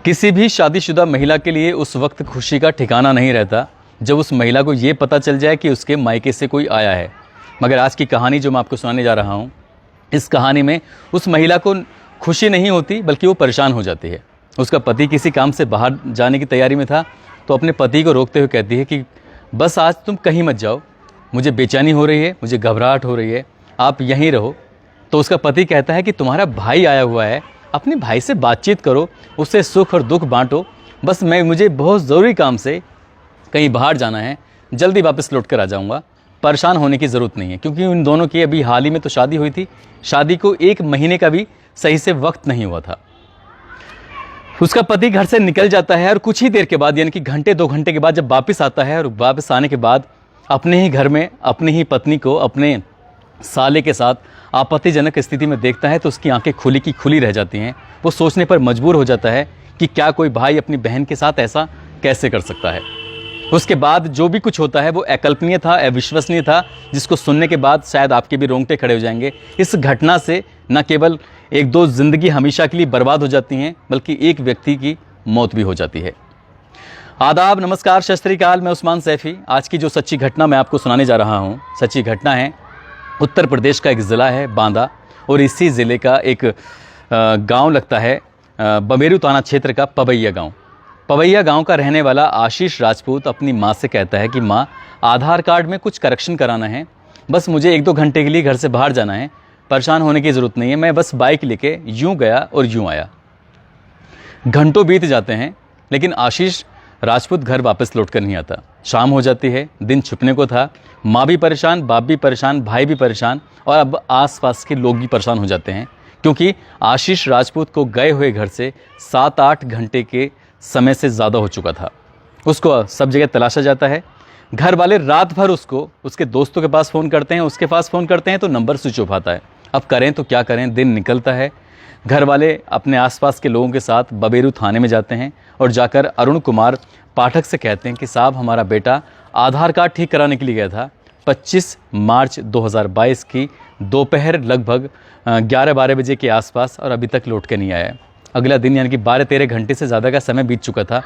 किसी भी शादीशुदा महिला के लिए उस वक्त खुशी का ठिकाना नहीं रहता जब उस महिला को ये पता चल जाए कि उसके मायके से कोई आया है। मगर आज की कहानी जो मैं आपको सुनाने जा रहा हूँ, इस कहानी में उस महिला को खुशी नहीं होती बल्कि वो परेशान हो जाती है। उसका पति किसी काम से बाहर जाने की तैयारी में था तो अपने पति को रोकते हुए कहती है कि बस आज तुम कहीं मत जाओ, मुझे बेचैनी हो रही है, मुझे घबराहट हो रही है, आप यहीं रहो। तो उसका पति कहता है कि तुम्हारा भाई आया हुआ है, अपने भाई से बातचीत करो, उससे सुख और दुख बांटो। बस मुझे बहुत ज़रूरी काम से कहीं बाहर जाना है, जल्दी वापस लौट कर आ जाऊँगा। परेशान होने की ज़रूरत नहीं है, क्योंकि उन दोनों की अभी हाल ही में तो शादी हुई थी। शादी को 1 महीने का भी सही से वक्त नहीं हुआ था। उसका पति घर से निकल जाता है और कुछ ही देर के बाद, यानी कि घंटे 2 घंटे के बाद जब वापस आता है, और वापस आने के बाद अपने ही घर में अपनी ही पत्नी को अपने साले के साथ आपत्तिजनक स्थिति में देखता है तो उसकी आंखें खुली की खुली रह जाती हैं। वो सोचने पर मजबूर हो जाता है कि क्या कोई भाई अपनी बहन के साथ ऐसा कैसे कर सकता है। उसके बाद जो भी कुछ होता है वो अकल्पनीय था, अविश्वसनीय था, जिसको सुनने के बाद शायद आपके भी रोंगटे खड़े हो जाएंगे। इस घटना से न केवल 1-2 जिंदगी हमेशा के लिए बर्बाद हो जाती हैं, बल्कि एक व्यक्ति की मौत भी हो जाती है। आदाब, नमस्कार, सत श्री अकाल। मैं उस्मान सैफी। आज की जो सच्ची घटना मैं आपको सुनाने जा रहा हूँ, सच्ची घटना है उत्तर प्रदेश का एक ज़िला है बांदा, और इसी ज़िले का एक गांव लगता है बमेरू थाना क्षेत्र का पवैया गांव। पवैया गांव का रहने वाला आशीष राजपूत अपनी माँ से कहता है कि माँ, आधार कार्ड में कुछ करेक्शन कराना है, बस मुझे 1-2 घंटे के लिए घर से बाहर जाना है, परेशान होने की ज़रूरत नहीं है, मैं बस बाइक लेके यूँ गया और यूँ आया। घंटों बीत जाते हैं लेकिन आशीष राजपूत घर वापस लौट कर नहीं आता। शाम हो जाती है, दिन छुपने को था। माँ भी परेशान, बाप भी परेशान, भाई भी परेशान, और अब आसपास के लोग भी परेशान हो जाते हैं, क्योंकि आशीष राजपूत को गए हुए घर से 7-8 घंटे के समय से ज़्यादा हो चुका था। उसको सब जगह तलाशा जाता है। घर वाले रात भर उसको उसके दोस्तों के पास फ़ोन करते हैं, उसके पास फ़ोन करते हैं तो नंबर स्विच ऑफ आता है। अब करें तो क्या करें, दिन निकलता है। घर वाले अपने आसपास के लोगों के साथ बमेरू थाने में जाते हैं और जाकर अरुण कुमार पाठक से कहते हैं कि साहब, हमारा बेटा आधार कार्ड ठीक कराने के लिए गया था 25 मार्च 2022 की दोपहर लगभग 11-12 बजे के आसपास, और अभी तक लौट के नहीं आया है। अगला दिन यानी कि 12-13 घंटे से ज़्यादा का समय बीत चुका था,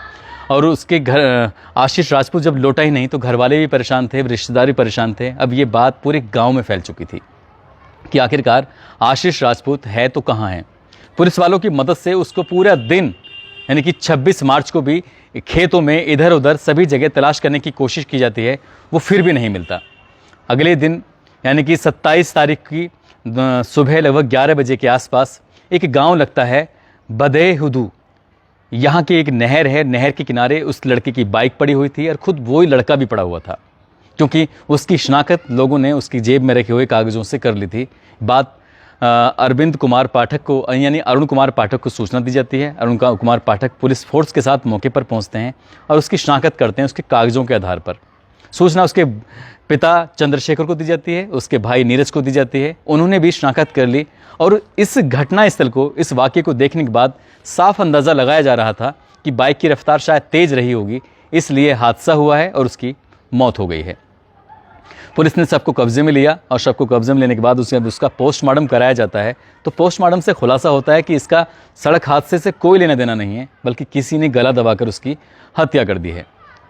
और उसके घर आशीष राजपूत जब लौटा ही नहीं तो घर वाले भी परेशान थे, रिश्तेदार भी परेशान थे। अब ये बात पूरे गाँव में फैल चुकी थी कि आखिरकार आशीष राजपूत है तो कहाँ है। पुलिस वालों की मदद से उसको पूरा दिन, यानी कि 26 मार्च को भी खेतों में इधर उधर सभी जगह तलाश करने की कोशिश की जाती है, वो फिर भी नहीं मिलता। अगले दिन यानी कि 27 तारीख की सुबह लगभग 11 बजे के आसपास एक गांव लगता है बदेहुदू। यहाँ की एक नहर है, नहर के किनारे उस लड़के की बाइक पड़ी हुई थी और ख़ुद वही लड़का भी पड़ा हुआ था, क्योंकि उसकी शनाख्त लोगों ने उसकी जेब में रखे हुए कागज़ों से कर ली थी। बात अरविंद कुमार पाठक को, यानी अरुण कुमार पाठक को सूचना दी जाती है। अरुण कुमार पाठक पुलिस फोर्स के साथ मौके पर पहुंचते हैं और उसकी शनाख्त करते हैं उसके कागज़ों के आधार पर। सूचना उसके पिता चंद्रशेखर को दी जाती है, उसके भाई नीरज को दी जाती है। उन्होंने भी शनाख्त कर ली, और इस घटना स्थल को, इस वाक़े को देखने के बाद साफ अंदाज़ा लगाया जा रहा था कि बाइक की रफ्तार शायद तेज़ रही होगी, इसलिए हादसा हुआ है और उसकी मौत हो गई है। पुलिस ने सबको कब्जे में लिया, और सबको कब्जे में लेने के बाद उसका पोस्टमार्टम कराया जाता है। तो पोस्टमार्टम से खुलासा होता है कि इसका सड़क हादसे से कोई लेना देना नहीं है, बल्कि किसी ने गला दबाकर उसकी हत्या कर दी है।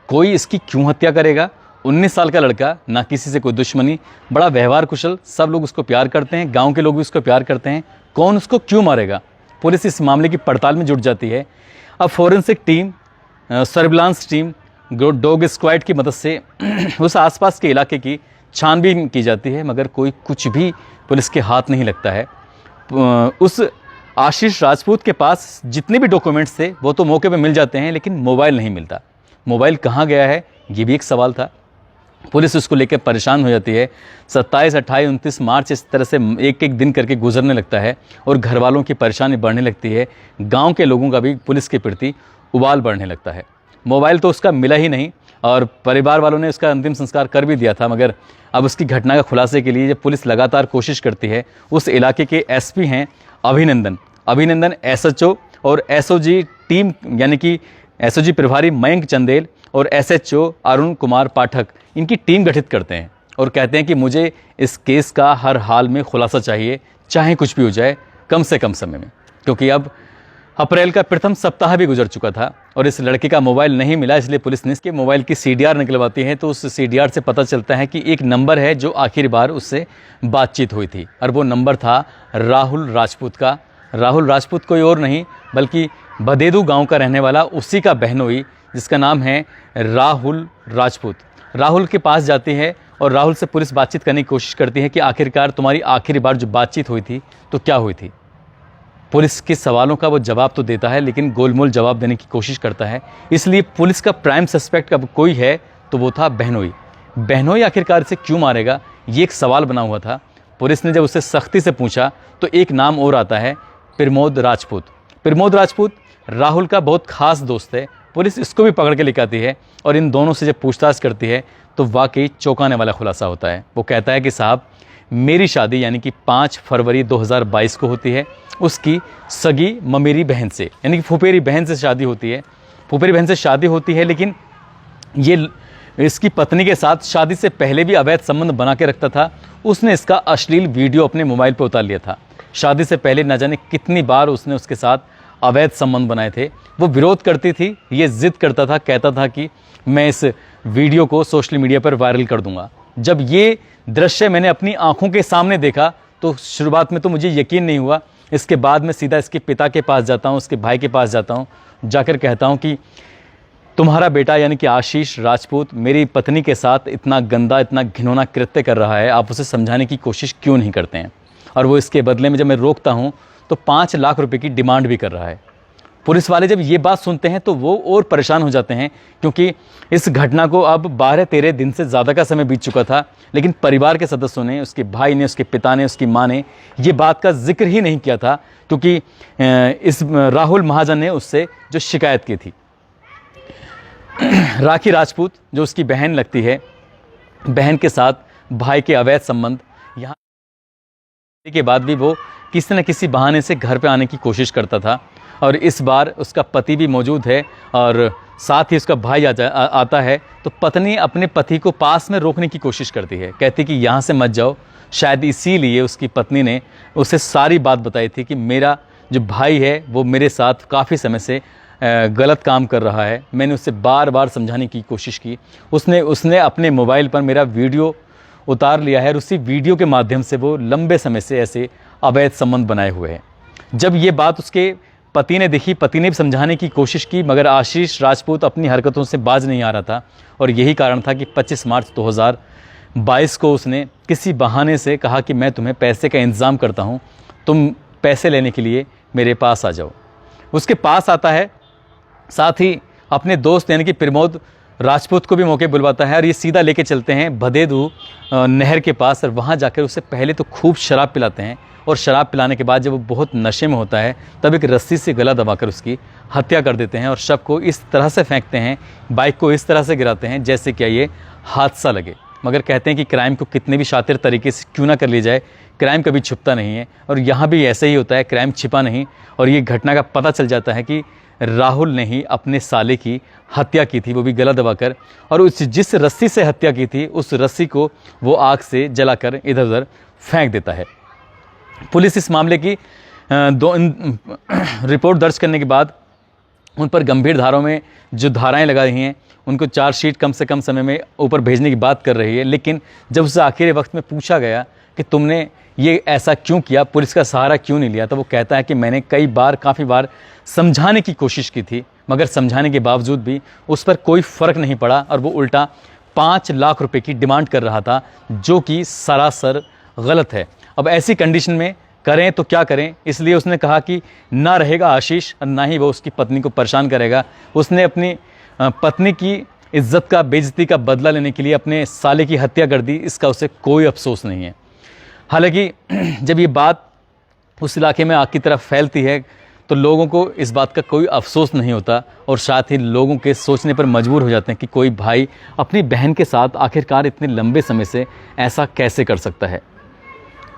कोई इसकी क्यों हत्या करेगा? 19 साल का लड़का, ना किसी से कोई दुश्मनी, बड़ा व्यवहार कुशल, सब लोग उसको प्यार करते हैं, गाँव के लोग भी उसको प्यार करते हैं। कौन उसको क्यों मारेगा? पुलिस इस मामले की पड़ताल में जुट जाती है। अब forensic team, surveillance team, dog squad की मदद से उस आसपास के इलाके की छानबीन की जाती है, मगर कोई कुछ भी पुलिस के हाथ नहीं लगता है। उस आशीष राजपूत के पास जितने भी डॉक्यूमेंट्स थे वो तो मौके पे मिल जाते हैं, लेकिन मोबाइल नहीं मिलता। मोबाइल कहाँ गया है, ये भी एक सवाल था। पुलिस उसको लेकर परेशान हो जाती है। 27, 28, 29 मार्च इस तरह से एक एक दिन करके गुजरने लगता है, और घर वालों की परेशानी बढ़ने लगती है। गाँव के लोगों का भी पुलिस के प्रति उबाल बढ़ने लगता है। मोबाइल तो उसका मिला ही नहीं, और परिवार वालों ने उसका अंतिम संस्कार कर भी दिया था। मगर अब उसकी घटना का खुलासे के लिए जब पुलिस लगातार कोशिश करती है, उस इलाके के एसपी हैं अभिनंदन एसएचओ और एसओजी टीम, यानी कि एसओजी प्रभारी मयंक चंदेल और एसएचओ अरुण कुमार पाठक, इनकी टीम गठित करते हैं और कहते हैं कि मुझे इस केस का हर हाल में खुलासा चाहिए, चाहे कुछ भी हो जाए, कम से कम समय में, क्योंकि अब अप्रैल का प्रथम सप्ताह भी गुजर चुका था और इस लड़के का मोबाइल नहीं मिला, इसलिए पुलिस ने इसके मोबाइल की CDR निकलवाती है। तो उस CDR से पता चलता है कि एक नंबर है जो आखिरी बार उससे बातचीत हुई थी और वो नंबर था राहुल राजपूत का। राहुल राजपूत कोई और नहीं बल्कि भदेदू गांव का रहने वाला उसी का बहनोई जिसका नाम है राहुल राजपूत। राहुल के पास जाती है और राहुल से पुलिस बातचीत करने की कोशिश करती है कि आखिरकार तुम्हारी आखिरी बार जो बातचीत हुई थी तो क्या हुई थी। पुलिस के सवालों का वो जवाब तो देता है लेकिन गोलमोल जवाब देने की कोशिश करता है। इसलिए पुलिस का प्राइम सस्पेक्ट अब कोई है तो वो था बहनोई। बहनोई आखिरकार इसे क्यों मारेगा, ये एक सवाल बना हुआ था। पुलिस ने जब उससे सख्ती से पूछा तो एक नाम और आता है, प्रमोद राजपूत। प्रमोद राजपूत राहुल का बहुत खास दोस्त है। पुलिस इसको भी पकड़ के लेकर आती है और इन दोनों से जब पूछताछ करती है तो वाकई चौंकाने वाला खुलासा होता है। वो कहता है कि साहब मेरी शादी यानी कि 5 फरवरी 2022 को होती है, उसकी सगी ममेरी बहन से यानी कि फुफेरी बहन से शादी होती है। फुफेरी बहन से शादी होती है लेकिन ये इसकी पत्नी के साथ शादी से पहले भी अवैध संबंध बना के रखता था। उसने इसका अश्लील वीडियो अपने मोबाइल पर उतार लिया था। शादी से पहले न जाने कितनी बार उसने उसके साथ अवैध संबंध बनाए थे। वो विरोध करती थी, ये जिद करता था, कहता था कि मैं इस वीडियो को सोशल मीडिया पर वायरल कर दूंगा। जब ये दृश्य मैंने अपनी आंखों के सामने देखा तो शुरुआत में तो मुझे यकीन नहीं हुआ। इसके बाद मैं सीधा इसके पिता के पास जाता हूँ, उसके भाई के पास जाता हूँ, जाकर कहता हूँ कि तुम्हारा बेटा यानी कि आशीष राजपूत मेरी पत्नी के साथ इतना गंदा, इतना घिनौना कृत्य कर रहा है, आप उसे समझाने की कोशिश क्यों नहीं करते हैं। और वो इसके बदले में जब मैं रोकता हूँ तो 5 लाख रुपए की डिमांड भी कर रहा है। पुलिस वाले जब ये बात सुनते हैं तो वो और परेशान हो जाते हैं क्योंकि इस घटना को अब 12-13 दिन से ज़्यादा का समय बीत चुका था, लेकिन परिवार के सदस्यों ने, उसके भाई ने, उसके पिता ने, उसकी माँ ने ये बात का जिक्र ही नहीं किया था क्योंकि इस राहुल महाजन ने उससे जो शिकायत की थी। राखी राजपूत जो उसकी बहन लगती है, बहन के साथ भाई के अवैध संबंध, यहाँ के बाद भी वो किसी न किसी बहाने से घर पे आने की कोशिश करता था। और इस बार उसका पति भी मौजूद है और साथ ही उसका भाई आता है। तो पत्नी अपने पति को पास में रोकने की कोशिश करती है, कहती कि यहाँ से मत जाओ। शायद इसीलिए उसकी पत्नी ने उसे सारी बात बताई थी कि मेरा जो भाई है वो मेरे साथ काफ़ी समय से गलत काम कर रहा है। मैंने उससे बार बार समझाने की कोशिश की। उसने अपने मोबाइल पर मेरा वीडियो उतार लिया है और उसी वीडियो के माध्यम से वो लंबे समय से ऐसे अवैध संबंध बनाए हुए हैं। जब ये बात उसके पति ने देखी, पति ने भी समझाने की कोशिश की मगर आशीष राजपूत अपनी हरकतों से बाज नहीं आ रहा था। और यही कारण था कि 25 मार्च 2022 को उसने किसी बहाने से कहा कि मैं तुम्हें पैसे का इंतज़ाम करता हूँ, तुम पैसे लेने के लिए मेरे पास आ जाओ। उसके पास आता है, साथ ही अपने दोस्त यानी कि प्रमोद राजपूत को भी मौके बुलवाता है और ये सीधा लेके चलते हैं भदेदू नहर के पास और वहाँ जाकर उसे पहले तो खूब शराब पिलाते हैं। और शराब पिलाने के बाद जब वो बहुत नशे में होता है तब एक रस्सी से गला दबाकर उसकी हत्या कर देते हैं और शव को इस तरह से फेंकते हैं, बाइक को इस तरह से गिराते हैं जैसे क्या ये हादसा लगे। मगर कहते हैं कि क्राइम को कितने भी शातिर तरीके से क्यों ना कर लिया जाए, क्राइम कभी छुपता नहीं है। और यहाँ भी ऐसा ही होता है, क्राइम छिपा नहीं। और ये घटना का पता चल जाता है कि राहुल ने ही अपने साले की हत्या की थी, वो भी गला दबाकर। और उस जिस रस्सी से हत्या की थी उस रस्सी को वो आग से जलाकर इधर उधर फेंक देता है। पुलिस इस मामले की रिपोर्ट दर्ज करने के बाद उन पर गंभीर धाराओं में जो धाराएं लगा रही हैं उनको चार्जशीट कम से कम समय में ऊपर भेजने की बात कर रही है। लेकिन जब उससे आखिरी वक्त में पूछा गया कि तुमने ये ऐसा क्यों किया, पुलिस का सहारा क्यों नहीं लिया, तो वो कहता है कि मैंने काफ़ी बार समझाने की कोशिश की थी मगर समझाने के बावजूद भी उस पर कोई फ़र्क नहीं पड़ा और वो उल्टा 5 लाख रुपए की डिमांड कर रहा था जो कि सरासर गलत है। अब ऐसी कंडीशन में करें तो क्या करें, इसलिए उसने कहा कि ना रहेगा आशीष और ना ही वो उसकी पत्नी को परेशान करेगा। उसने अपनी पत्नी की इज्जत का, बेइज्जती का बदला लेने के लिए अपने साले की हत्या कर दी, इसका उसे कोई अफसोस नहीं है। हालांकि जब ये बात उस इलाके में आग की तरफ फैलती है तो लोगों को इस बात का कोई अफसोस नहीं होता और साथ ही लोगों के सोचने पर मजबूर हो जाते हैं कि कोई भाई अपनी बहन के साथ आखिरकार इतने लंबे समय से ऐसा कैसे कर सकता है।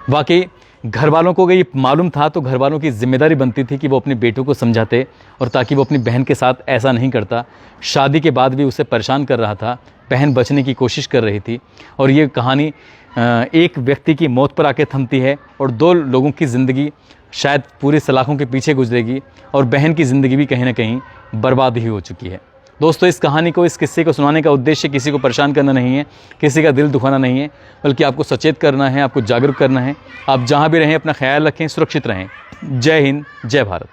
वाकई घर वालों को अगर ये मालूम था तो घर वालों की जिम्मेदारी बनती थी कि वो अपने बेटों को समझाते और ताकि वो अपनी बहन के साथ ऐसा नहीं करता। शादी के बाद भी उसे परेशान कर रहा था, बहन बचने की कोशिश कर रही थी। और ये कहानी एक व्यक्ति की मौत पर आके थमती है और 2 लोगों की ज़िंदगी शायद पूरी सलाखों के पीछे गुजरेगी और बहन की ज़िंदगी भी कहीं ना कहीं बर्बाद ही हो चुकी है। दोस्तों, इस कहानी को, इस किस्से को सुनाने का उद्देश्य किसी को परेशान करना नहीं है, किसी का दिल दुखाना नहीं है, बल्कि आपको सचेत करना है, आपको जागरूक करना है। आप जहाँ भी रहें अपना ख्याल रखें, सुरक्षित रहें। जय हिंद, जय भारत।